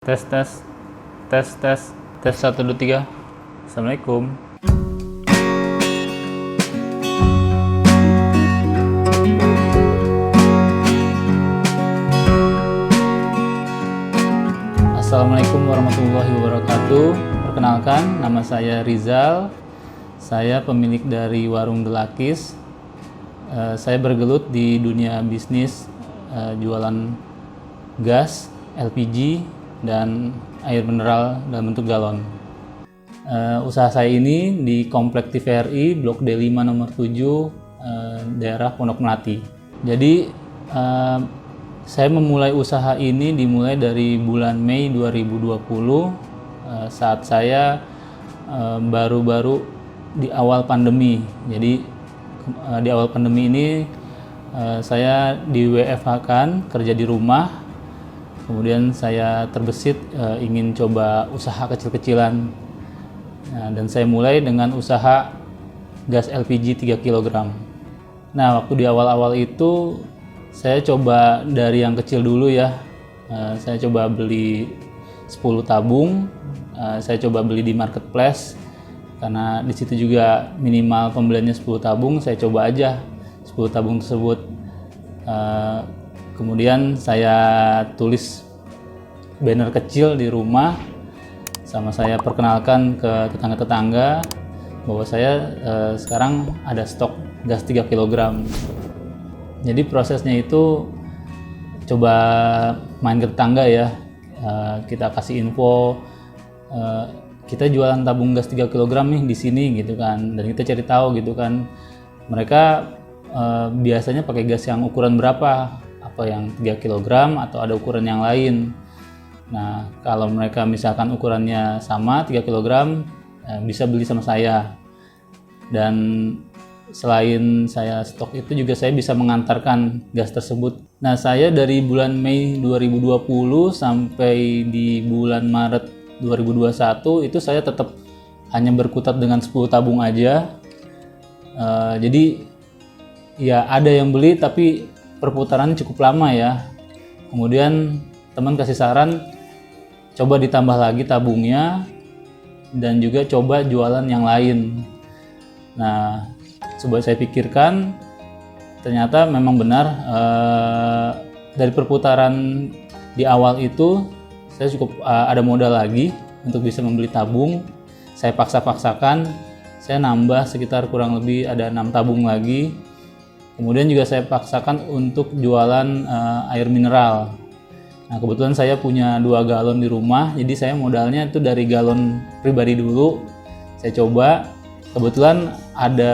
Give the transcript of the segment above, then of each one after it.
Tes tes tes tes tes 1 2 3. Assalamualaikum. Assalamualaikum warahmatullahi wabarakatuh. Perkenalkan, nama saya Rizal. Saya pemilik dari Warung Delakis. Saya bergelut di dunia bisnis jualan gas, LPG, dan air mineral dalam bentuk galon. Usaha saya ini di Komplek TVRI Blok D5 nomor 7, daerah Pondok Melati. Jadi saya memulai usaha ini dimulai dari bulan Mei 2020, saat saya baru-baru di awal pandemi. Jadi di awal pandemi ini saya di WFH-kan, kerja di rumah. Kemudian saya terbesit ingin coba usaha kecil-kecilan. Dan saya mulai dengan usaha gas LPG 3 kg. Nah, waktu di awal-awal itu saya coba dari yang kecil dulu ya. Saya coba beli 10 tabung. Saya coba beli di marketplace karena di situ juga minimal pembeliannya 10 tabung. Saya coba aja 10 tabung tersebut. Kemudian saya tulis banner kecil di rumah, sama saya perkenalkan ke tetangga-tetangga bahwa saya sekarang ada stok gas 3 kg. Jadi prosesnya itu coba main ke tetangga ya, kita kasih info, kita jualan tabung gas 3 kg nih di sini gitu kan, dan kita cari tahu gitu kan, mereka biasanya pakai gas yang ukuran berapa, apa yang 3 kg atau ada ukuran yang lain. Nah, kalau mereka misalkan ukurannya sama 3 kg, bisa beli sama saya. Dan selain saya stok itu juga saya bisa mengantarkan gas tersebut. Nah, saya dari bulan Mei 2020 sampai di bulan Maret 2021 itu saya tetap hanya berkutat dengan 10 tabung aja. Jadi ya ada yang beli tapi perputaran cukup lama ya. Kemudian teman kasih saran, coba ditambah lagi tabungnya dan juga coba jualan yang lain. Nah, coba saya pikirkan, ternyata memang benar dari perputaran di awal itu saya cukup ada modal lagi untuk bisa membeli tabung. Saya paksa-paksakan, saya nambah sekitar kurang lebih ada 6 tabung lagi. Kemudian juga saya paksakan untuk jualan air mineral. Nah, kebetulan saya punya 2 galon di rumah, jadi saya modalnya itu dari galon pribadi dulu. Saya coba, kebetulan ada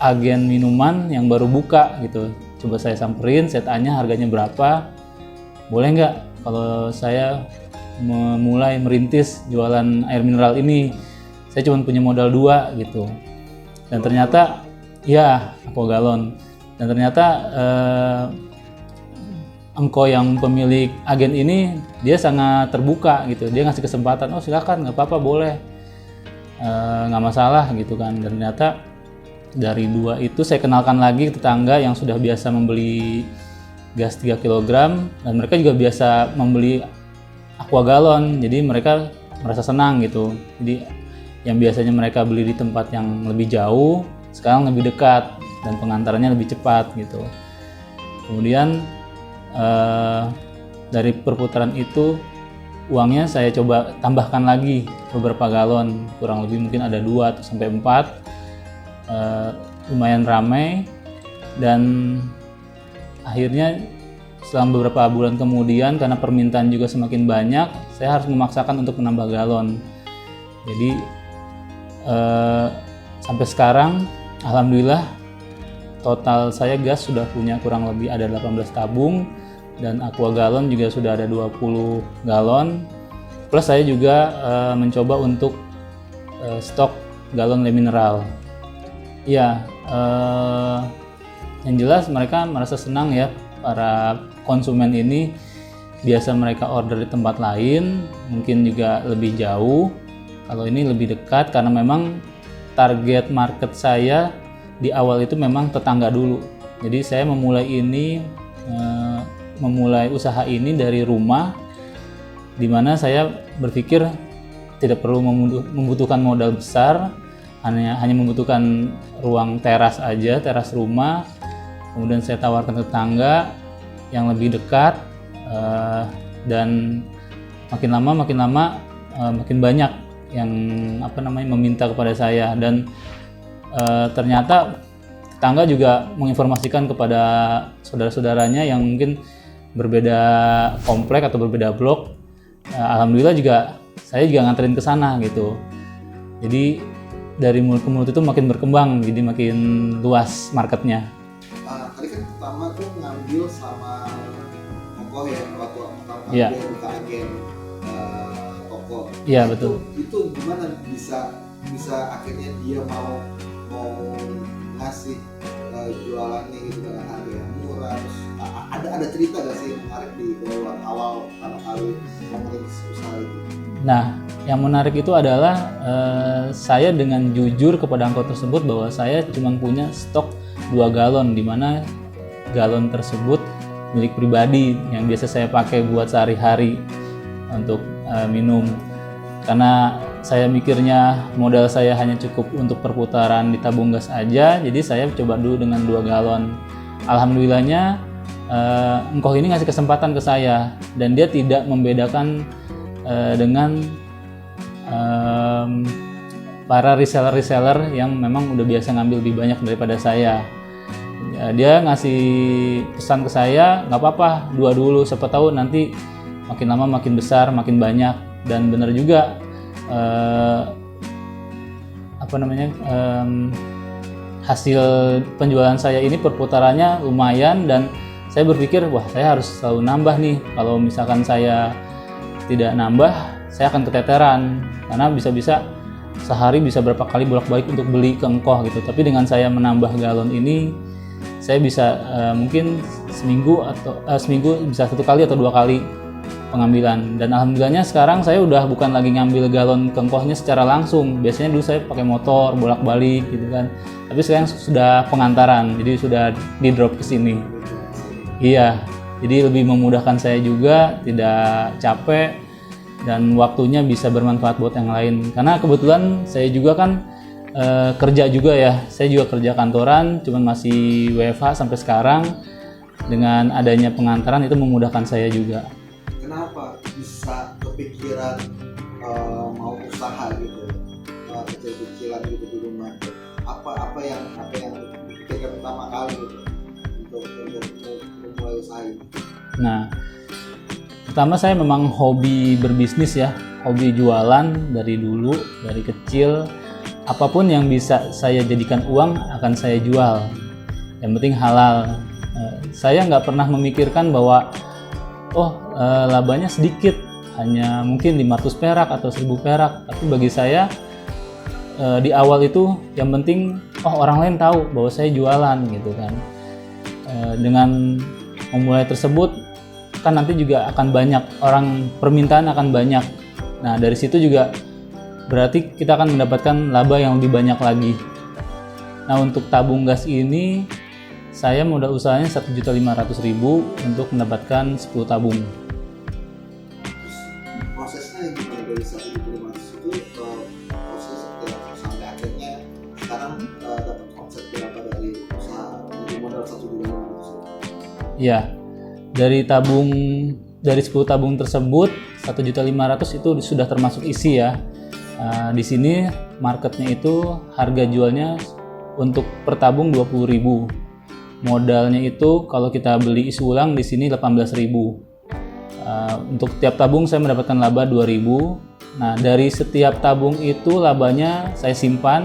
agen minuman yang baru buka gitu. Coba saya samperin, saya tanya harganya berapa. Boleh nggak kalau saya memulai merintis jualan air mineral ini? Saya cuma punya modal 2 gitu. Dan ternyata, ya, aqua galon. Dan ternyata engkau yang pemilik agen ini dia sangat terbuka gitu, dia ngasih kesempatan, oh silakan, nggak apa-apa, boleh, nggak masalah gitu kan. Dan ternyata dari 2 itu saya kenalkan lagi ke tetangga yang sudah biasa membeli gas 3 kg, dan mereka juga biasa membeli aqua galon, jadi mereka merasa senang gitu. Jadi yang biasanya mereka beli di tempat yang lebih jauh, sekarang lebih dekat dan pengantarannya lebih cepat gitu. Kemudian dari perputaran itu uangnya saya coba tambahkan lagi beberapa galon, kurang lebih mungkin ada 2 atau sampai 4. Lumayan ramai, dan akhirnya selama beberapa bulan kemudian karena permintaan juga semakin banyak, saya harus memaksakan untuk menambah galon. Jadi sampai sekarang alhamdulillah total saya gas sudah punya kurang lebih ada 18 tabung, dan aqua galon juga sudah ada 20 galon. Plus saya juga mencoba untuk stok galon mineral. Ya, yang jelas mereka merasa senang ya, para konsumen ini. Biasa mereka order di tempat lain, mungkin juga lebih jauh. Kalau ini lebih dekat karena memang target market saya di awal itu memang tetangga dulu. Jadi saya memulai usaha ini dari rumah di mana saya berpikir tidak perlu membutuhkan modal besar, hanya membutuhkan ruang teras aja, teras rumah. Kemudian saya tawarkan ke tetangga yang lebih dekat, dan makin lama makin banyak yang meminta kepada saya, dan ternyata tetangga juga menginformasikan kepada saudara-saudaranya yang mungkin berbeda komplek atau berbeda blok. Alhamdulillah saya juga nganterin ke sana gitu. Jadi dari mulut ke mulut itu makin berkembang, jadi makin luas marketnya. Tadi kan pertama tuh ngambil sama toko ya, waktu pertama dia buka agen toko. Iya betul. Itu gimana bisa akhirnya dia mau ngasih jualannya gitu dengan harga yang murah? Terus ada cerita gak sih yang menarik di awal pertama kali merintis usaha itu? Nah, yang menarik itu adalah saya dengan jujur kepada angkot tersebut bahwa saya cuma punya stok 2 galon, di mana galon tersebut milik pribadi yang biasa saya pakai buat sehari-hari untuk minum. Karena saya mikirnya modal saya hanya cukup untuk perputaran di tabung gas aja, jadi saya coba dulu dengan 2 galon. Alhamdulillahnya engkau ini ngasih kesempatan ke saya, dan dia tidak membedakan dengan para reseller yang memang udah biasa ngambil lebih banyak daripada saya. Dia ngasih pesan ke saya, nggak apa-apa, 2 dulu, siapa tahu nanti makin lama makin besar, makin banyak. Dan benar juga hasil penjualan saya ini perputarannya lumayan, dan saya berpikir wah, saya harus selalu nambah nih. Kalau misalkan saya tidak nambah, saya akan keteteran, karena bisa-bisa sehari bisa berapa kali bolak-balik untuk beli ke engkau gitu. Tapi dengan saya menambah galon ini, saya bisa mungkin seminggu bisa 1 kali atau 2 kali pengambilan. Dan alhamdulillahnya sekarang saya udah bukan lagi ngambil galon ke engkohnya secara langsung. Biasanya dulu saya pakai motor bolak-balik gitu kan. Tapi sekarang sudah pengantaran, jadi sudah di drop ke sini. Iya. Jadi lebih memudahkan saya juga, tidak capek, dan waktunya bisa bermanfaat buat yang lain. Karena kebetulan saya juga kan kerja juga ya, saya juga kerja kantoran, cuman masih WFH sampai sekarang. Dengan adanya pengantaran itu memudahkan saya juga. Kenapa bisa kepikiran mau usaha gitu, kecil-kecilan gitu di rumah? Apa yang dipikirkan pertama kali gitu untuk mulai usaha ini? Nah, pertama saya memang hobi berbisnis ya, hobi jualan dari dulu, dari kecil. Apapun yang bisa saya jadikan uang akan saya jual, yang penting halal. Saya nggak pernah memikirkan bahwa labanya sedikit, hanya mungkin 500 perak atau 1000 perak. Tapi bagi saya di awal itu yang penting orang lain tahu bahwa saya jualan gitu kan. Dengan memulai tersebut kan nanti juga akan banyak orang, permintaan akan banyak. Nah dari situ juga berarti kita akan mendapatkan laba yang lebih banyak lagi. Nah untuk tabung gas ini saya modal usahanya 1.500.000 untuk mendapatkan 10 tabung. Prosesnya gimana dari 1.500 itu proses sampai akhirnya sekarang dapat omset berapa dari usaha dari modal 1.500? Iya, dari 10 tabung tersebut 1.500.000 itu sudah termasuk isi ya. Di sini marketnya itu harga jualnya untuk per tabung 20.000. Modalnya itu kalau kita beli isi ulang di sini 18.000. Untuk tiap tabung saya mendapatkan laba 2.000. Nah, dari setiap tabung itu labanya saya simpan,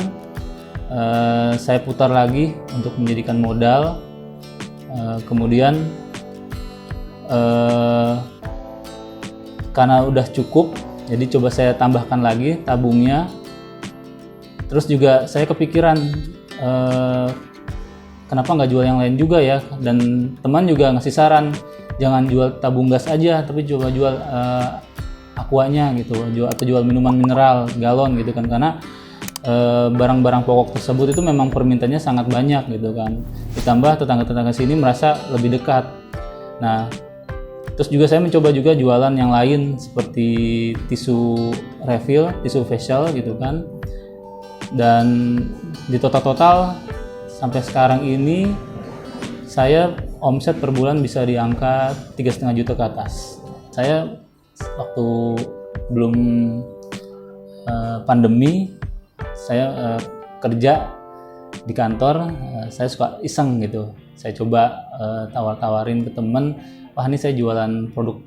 saya putar lagi untuk menjadikan modal. Kemudian karena udah cukup, jadi coba saya tambahkan lagi tabungnya. Terus juga saya kepikiran kenapa nggak jual yang lain juga ya, dan teman juga ngasih saran jangan jual tabung gas aja, tapi coba jual aquanya gitu, atau jual minuman mineral galon gitu kan, karena barang-barang pokok tersebut itu memang permintaannya sangat banyak gitu kan. Ditambah tetangga-tetangga sini merasa lebih dekat. Nah Terus juga saya mencoba juga jualan yang lain seperti tisu refill, tisu facial gitu kan. Dan di total sampai sekarang ini saya omset per bulan bisa di angka 3,5 juta ke atas. Saya waktu belum pandemi, saya kerja di kantor, saya suka iseng gitu. Saya coba tawar-tawarin ke temen, wah ini saya jualan produk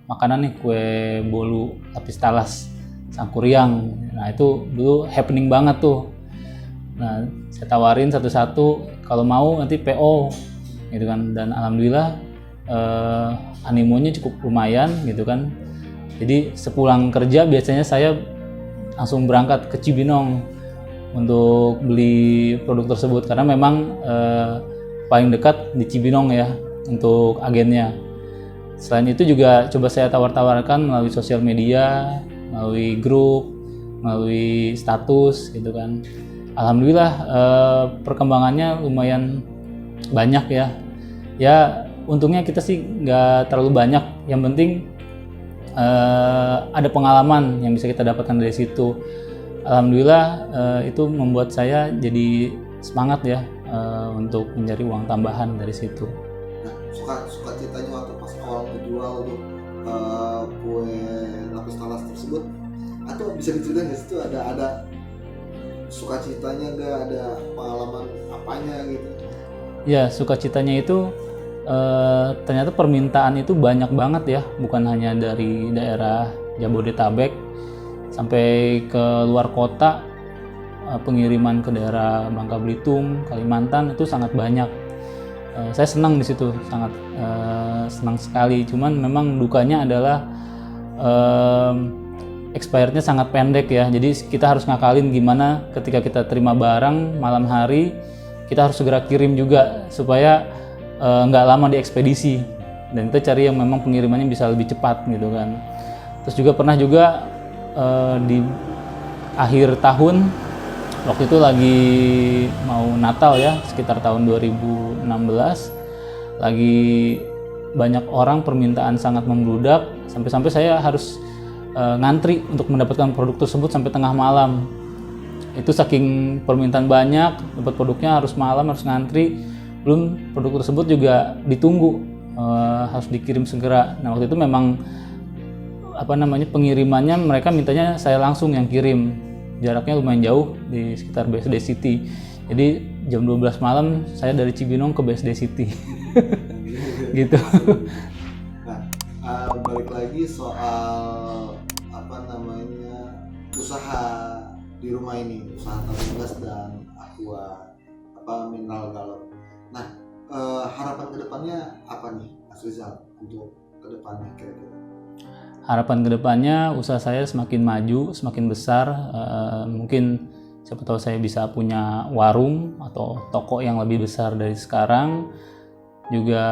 makanan nih, kue bolu lapis talas Sangkuriang. Nah itu dulu happening banget tuh. Nah saya tawarin satu-satu, kalau mau nanti PO gitu kan. Dan alhamdulillah animonya cukup lumayan gitu kan. Jadi sepulang kerja biasanya saya langsung berangkat ke Cibinong untuk beli produk tersebut, karena memang paling dekat di Cibinong ya untuk agennya. Selain itu juga coba saya tawar-tawarkan melalui sosial media, melalui grup, melalui status gitu kan. Alhamdulillah perkembangannya lumayan banyak ya. Ya untungnya kita sih nggak terlalu banyak, yang penting ada pengalaman yang bisa kita dapatkan dari situ. Alhamdulillah itu membuat saya jadi semangat ya untuk mencari uang tambahan dari situ. Nah, suka citanya waktu pas awal menjual tuh kue lapis talas tersebut, atau bisa diceritain nggak sih itu ada sukacitanya nggak, ada pengalaman apanya gitu? Ya, sukacitanya itu ternyata permintaan itu banyak banget ya, bukan hanya dari daerah Jabodetabek sampai ke luar kota. Pengiriman ke daerah Bangka Belitung, Kalimantan itu sangat banyak. Saya senang di situ, sangat senang sekali. Cuman memang dukanya adalah expirednya sangat pendek ya. Jadi kita harus ngakalin gimana ketika kita terima barang malam hari, kita harus segera kirim juga supaya nggak lama di ekspedisi. Dan kita cari yang memang pengirimannya bisa lebih cepat gitu kan. Terus juga pernah juga di akhir tahun, waktu itu lagi mau Natal ya, sekitar tahun 2016, lagi banyak orang, permintaan sangat membludak, sampai-sampai saya harus ngantri untuk mendapatkan produk tersebut sampai tengah malam. Itu saking permintaan banyak, dapat produknya harus malam, harus ngantri, belum produk tersebut juga ditunggu, harus dikirim segera. Nah waktu itu memang pengirimannya mereka mintanya saya langsung yang kirim. Jaraknya lumayan jauh di sekitar BSD City. Jadi jam 12 malam saya dari Cibinong ke BSD City. Gitu. Nah, balik lagi soal usaha di rumah ini, usaha tabung gas dan aqua mineral galon. Nah, harapan kedepannya apa nih, Mas Rizal, untuk kedepannya kira-kira? Harapan kedepannya usaha saya semakin maju, semakin besar. Mungkin siapa tahu saya bisa punya warung atau toko yang lebih besar dari sekarang. Juga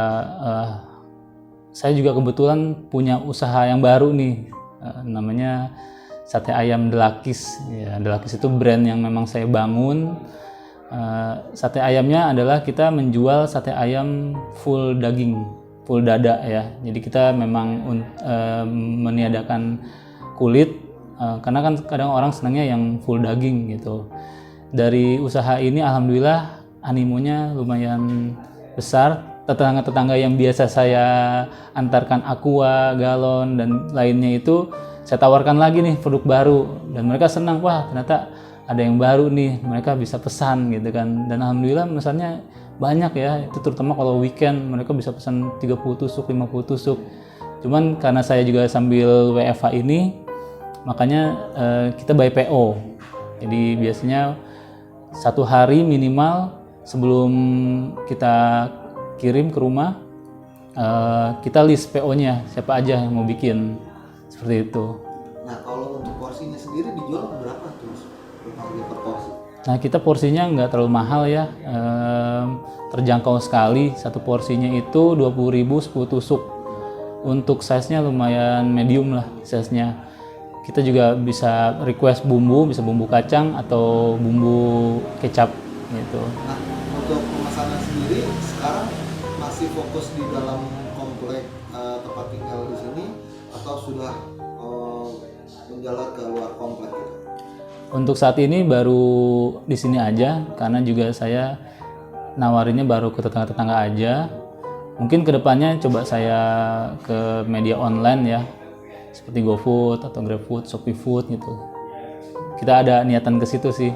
saya juga kebetulan punya usaha yang baru nih, namanya sate ayam Delakis. Ya, Delakis itu brand yang memang saya bangun. Sate ayamnya adalah kita menjual sate ayam full daging, full dada ya. Jadi kita memang meniadakan kulit, karena kan kadang orang senangnya yang full daging gitu. Dari usaha ini alhamdulillah animonya lumayan besar. Tetangga-tetangga yang biasa saya antarkan aqua, galon dan lainnya itu saya tawarkan lagi nih produk baru, dan mereka senang, wah ternyata ada yang baru nih, mereka bisa pesan gitu kan. Dan alhamdulillah pesannya banyak ya, itu terutama kalau weekend mereka bisa pesan 30 tusuk, 50 tusuk. Cuman karena saya juga sambil WFH ini, makanya kita by PO. Jadi biasanya 1 hari minimal sebelum kita kirim ke rumah, kita list PO-nya siapa aja yang mau bikin, seperti itu. Nah kalau untuk porsinya sendiri dijual berapa tuh per porsi? Nah kita porsinya nggak terlalu mahal ya, terjangkau sekali. Satu porsinya itu 20.000 10 tusuk. Untuk size-nya lumayan medium lah size-nya. Kita juga bisa request bumbu, bisa bumbu kacang atau bumbu kecap gitu. Nah untuk pemesanan sendiri sekarang masih fokus di dalam komplek tempat tinggal di sini atau sudah menjalar ke luar komplek gitu? Untuk saat ini baru di sini aja, karena juga saya nawarinnya baru ke tetangga-tetangga aja. Mungkin kedepannya coba saya ke media online ya, seperti GoFood atau GrabFood, ShopeeFood gitu. Kita ada niatan ke situ sih.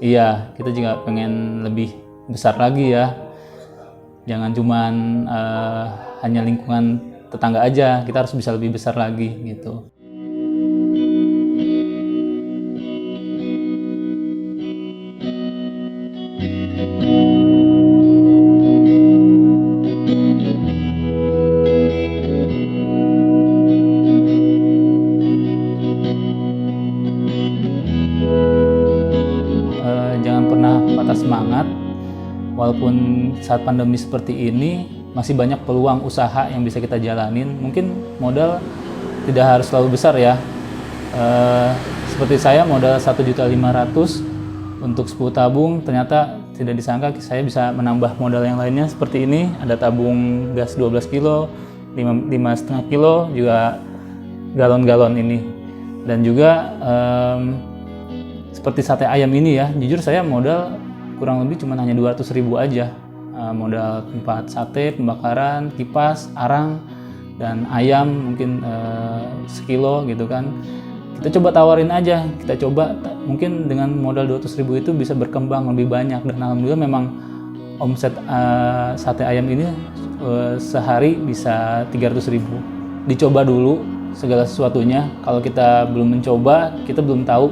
Iya, kita juga pengen lebih besar lagi ya. Jangan cuman hanya lingkungan tetangga aja, kita harus bisa lebih besar lagi gitu. Jangan pernah patah semangat, walaupun saat pandemi seperti ini masih banyak peluang usaha yang bisa kita jalanin. Mungkin modal tidak harus selalu besar ya. Seperti saya modal 1.500.000 untuk 10 tabung, ternyata tidak disangka saya bisa menambah modal yang lainnya seperti ini. Ada tabung gas 12 kilo, 5,5 kilo, juga galon-galon ini. Dan juga seperti sate ayam ini ya, jujur saya modal kurang lebih cuma hanya 200.000 aja. Modal tempat sate, pembakaran, kipas, arang, dan ayam mungkin sekilo gitu kan. Kita coba tawarin aja, kita coba mungkin dengan modal 200.000 itu bisa berkembang lebih banyak. Dan alhamdulillah memang omset sate ayam ini sehari bisa 300.000. Dicoba dulu segala sesuatunya. Kalau kita belum mencoba, kita belum tahu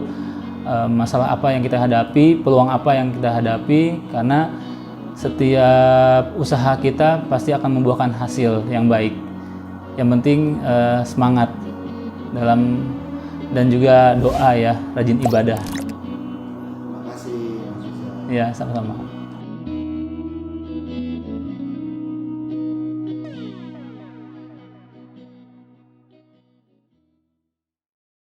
masalah apa yang kita hadapi, peluang apa yang kita hadapi, karena setiap usaha kita pasti akan membuahkan hasil yang baik. Yang penting semangat dalam dan juga doa ya, rajin ibadah. Terima kasih Mas Rizal. Ya, sama-sama.